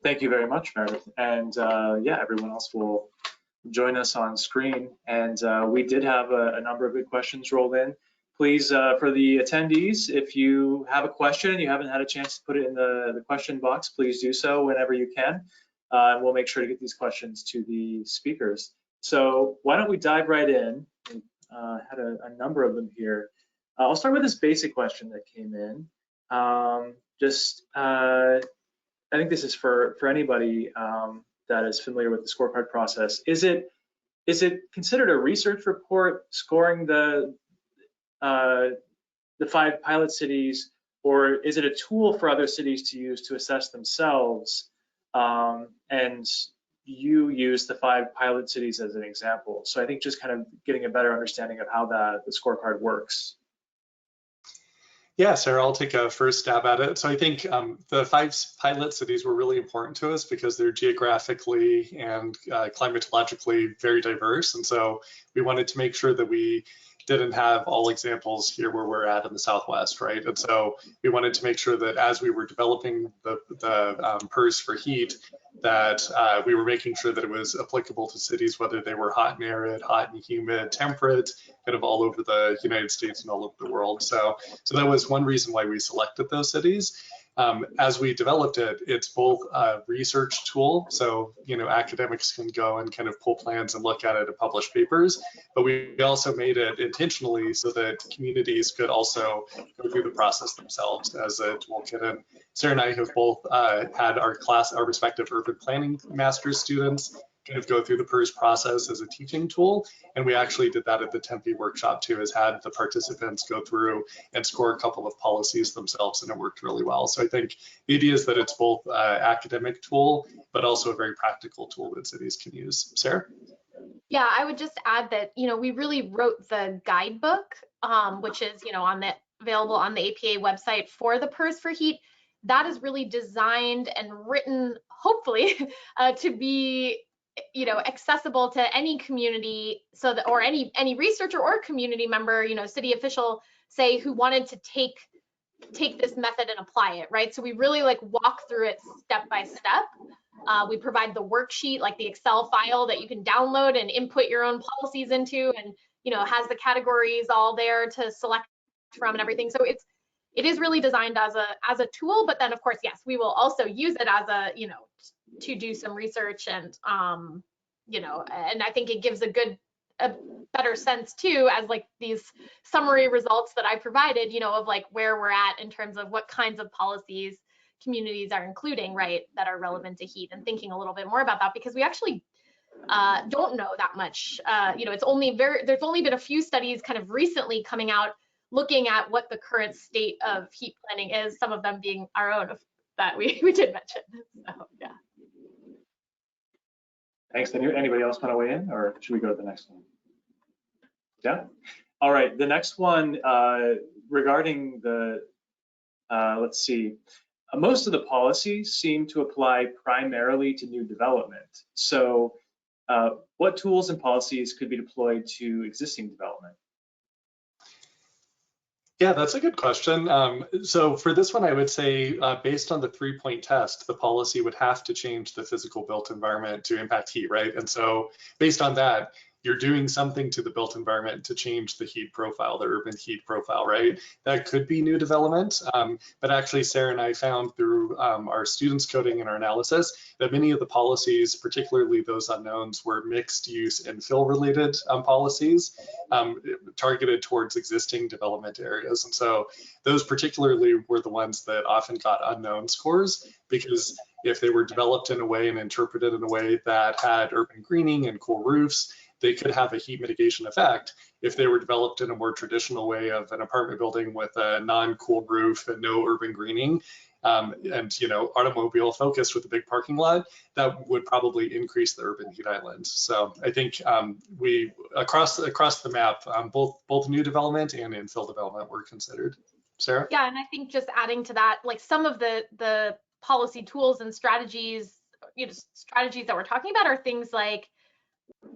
Thank you very much, Meredith. And yeah, everyone else will join us on screen. And we did have a number of good questions rolled in. Please, for the attendees, if you have a question and you haven't had a chance to put it in the question box, please do so whenever you can. And we'll make sure to get these questions to the speakers. So why don't we dive right in? Had a number of them here. I'll start with this basic question that came in. I think this is for anybody that is familiar with the scorecard process. Is it considered a research report scoring the 5 pilot cities, or is it a tool for other cities to use to assess themselves? And you use the 5 pilot cities as an example. So I think just kind of getting a better understanding of how the scorecard works. Yeah, Sarah, I'll take a first stab at it. So I think the 5 pilot cities were really important to us because they're geographically and climatologically very diverse. And so we wanted to make sure that we didn't have all examples here where we're at in the Southwest, right? And so we wanted to make sure that as we were developing the PIRS for heat, that we were making sure that it was applicable to cities, whether they were hot and arid, hot and humid, temperate, kind of all over the United States and all over the world. So that was one reason why we selected those cities. As we developed it, it's both a research tool, so academics can go and kind of pull plans and look at it and publish papers, but we also made it intentionally so that communities could also go through the process themselves as a toolkit. And Sarah and I have both had our respective urban planning master's students kind of go through the PIRS process as a teaching tool. And we actually did that at the Tempe workshop too, is had the participants go through and score a couple of policies themselves, and it worked really well. So I think the idea is that it's both an academic tool, but also a very practical tool that cities can use. Sarah? Yeah, I would just add that, we really wrote the guidebook, which is, available on the APA website for the PIRS for heat. That is really designed and written, hopefully, to be accessible to any community, so that, or any researcher or community member, city official, say, who wanted to take this method and apply it, right? So we really walk through it step by step. We provide the worksheet, like the Excel file that you can download and input your own policies into, and has the categories all there to select from and everything. So it is really designed as a tool, but then of course, yes, we will also use it as a to do some research, and and I think it gives a better sense too, as these summary results that I provided, of where we're at in terms of what kinds of policies communities are including, right, that are relevant to heat, and thinking a little bit more about that, because we actually don't know that much. It's only there's only been a few studies kind of recently coming out looking at what the current state of heat planning is, some of them being our own that we did mention. So yeah. Thanks. Anybody else want to weigh in, or should we go to the next one? Yeah. All right. The next one regarding the, let's see, most of the policies seem to apply primarily to new development. So what tools and policies could be deployed to existing development? Yeah, that's a good question. So for this one, I would say based on the 3-point test, the policy would have to change the physical built environment to impact heat, right? And so based on that, you're doing something to the built environment to change the heat profile, the urban heat profile, right? That could be new development, but actually Sarah and I found through our students coding and our analysis that many of the policies, particularly those unknowns, were mixed use and fill related policies targeted towards existing development areas. And so those particularly were the ones that often got unknown scores, because if they were developed in a way and interpreted in a way that had urban greening and cool roofs, they could have a heat mitigation effect. If they were developed in a more traditional way of an apartment building with a non-cool roof and no urban greening, and automobile focused with a big parking lot, that would probably increase the urban heat island. So I think we across the map, both new development and infill development were considered. Sarah? Yeah, and I think just adding to that, some of the policy tools and strategies, strategies that we're talking about are things like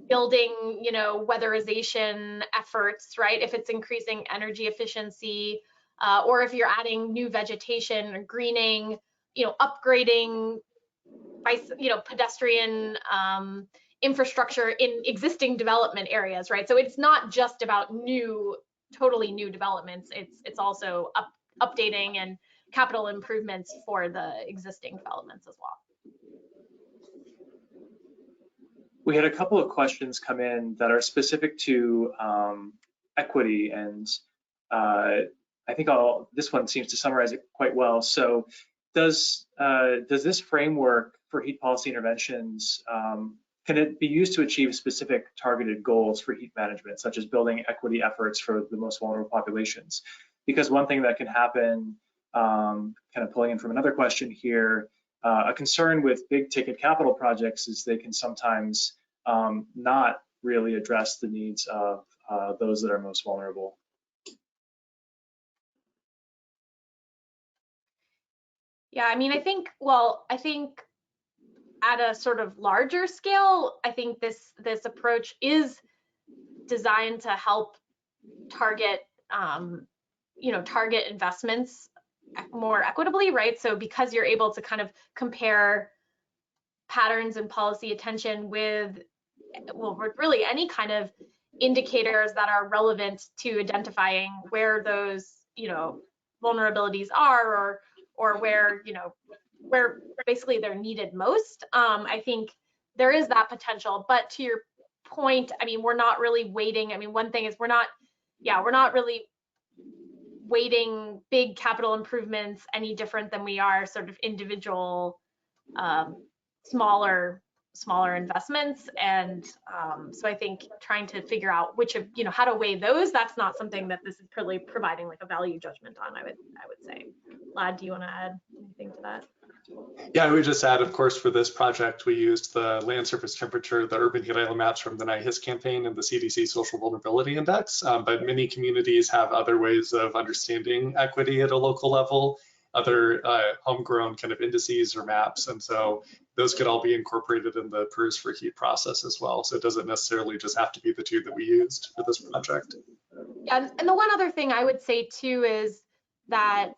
building, weatherization efforts, right? If it's increasing energy efficiency, or if you're adding new vegetation or greening, upgrading, pedestrian infrastructure in existing development areas, right? So it's not just about totally new developments. It's also updating and capital improvements for the existing developments as well. We had a couple of questions come in that are specific to equity, and I think this one seems to summarize it quite well. So does this framework for heat policy interventions, can it be used to achieve specific targeted goals for heat management, such as building equity efforts for the most vulnerable populations? Because one thing that can happen, kind of pulling in from another question here, a concern with big ticket capital projects is they can sometimes not really address the needs of those that are most vulnerable. Yeah, I mean, I think at a sort of larger scale, I think this approach is designed to help target investments more equitably, right? So because you're able to kind of compare patterns and policy attention with, well, really any kind of indicators that are relevant to identifying where those, vulnerabilities are, or where, you know, where basically they're needed most. I think there is that potential, but to your point, I mean, we're not really waiting. I mean, one thing is we're not really weighting big capital improvements any different than we are sort of individual smaller investments. And so I think trying to figure out which of, you know, how to weigh those, that's not something that this is really providing like a value judgment on, I would say. Lad, do you want to add anything to that? Yeah, I would just add, of course, for this project, we used the land surface temperature, the urban heat island maps from the NIHIS campaign and the CDC Social Vulnerability Index, but many communities have other ways of understanding equity at a local level, other homegrown kind of indices or maps, and so those could all be incorporated in the PIRS for heat process as well. So it doesn't necessarily just have to be the two that we used for this project. Yeah, and the one other thing I would say too is that,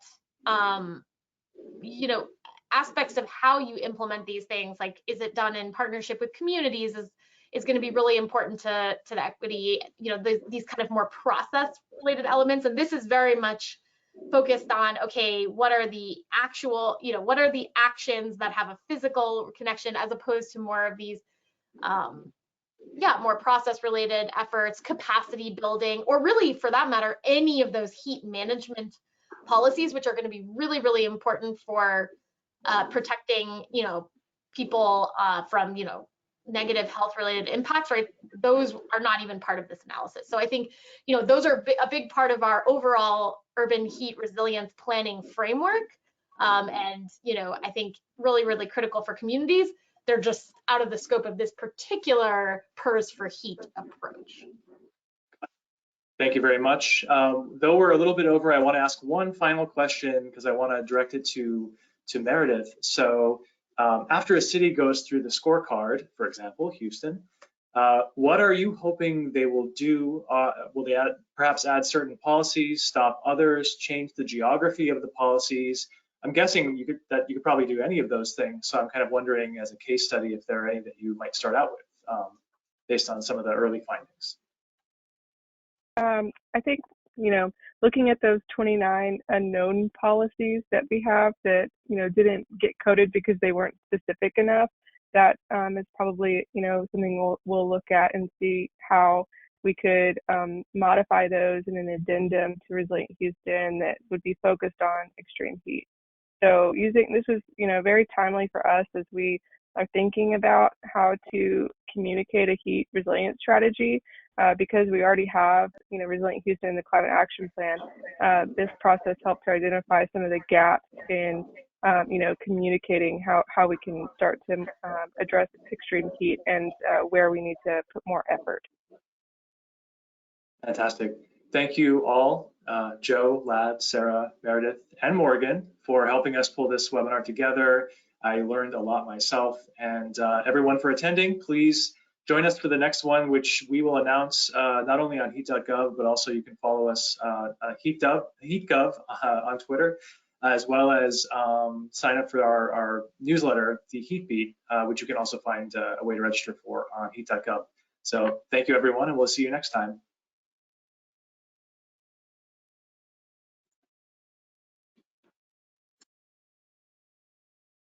you know, aspects of how you implement these things, like is it done in partnership with communities, is going to be really important to the equity, you know, these kind of more process related elements. And this is very much focused on, okay, what are the actual, you know, what are the actions that have a physical connection, as opposed to more of these more process related efforts, capacity building, or really for that matter, any of those heat management policies, which are going to be really, really important for protecting, you know, people from, you know, negative health related impacts, right? Those are not even part of this analysis. So I think, you know, those are a big part of our overall urban heat resilience planning framework. And, you know, I think really, really critical for communities. They're just out of the scope of this particular PIRS for heat approach. Thank you very much. Though we're a little bit over, I want to ask one final question because I want to direct it to Meredith. So after a city goes through the scorecard, for example, Houston, what are you hoping they will do? Will they perhaps add certain policies, stop others, change the geography of the policies? I'm guessing you could probably do any of those things. So I'm kind of wondering, as a case study, if there are any that you might start out with based on some of the early findings. I think, you know, looking at those 29 unknown policies that we have that, you know, didn't get coded because they weren't specific enough, that is probably, you know, something we'll look at and see how we could modify those in an addendum to Resilient Houston that would be focused on extreme heat. So this was, you know, very timely for us as we are thinking about how to communicate a heat resilience strategy. Because we already have, you know, Resilient Houston and the Climate Action Plan. This process helped to identify some of the gaps in, you know, communicating how we can start to address extreme heat and where we need to put more effort. Fantastic. Thank you all, Joe, Lad, Sarah, Meredith, and Morgan, for helping us pull this webinar together. I learned a lot myself, and everyone for attending. Please join us for the next one, which we will announce not only on heat.gov, but also you can follow us heat.gov on Twitter, as well as sign up for our newsletter, the Heat Beat, which you can also find a way to register for on heat.gov. So thank you, everyone, and we'll see you next time.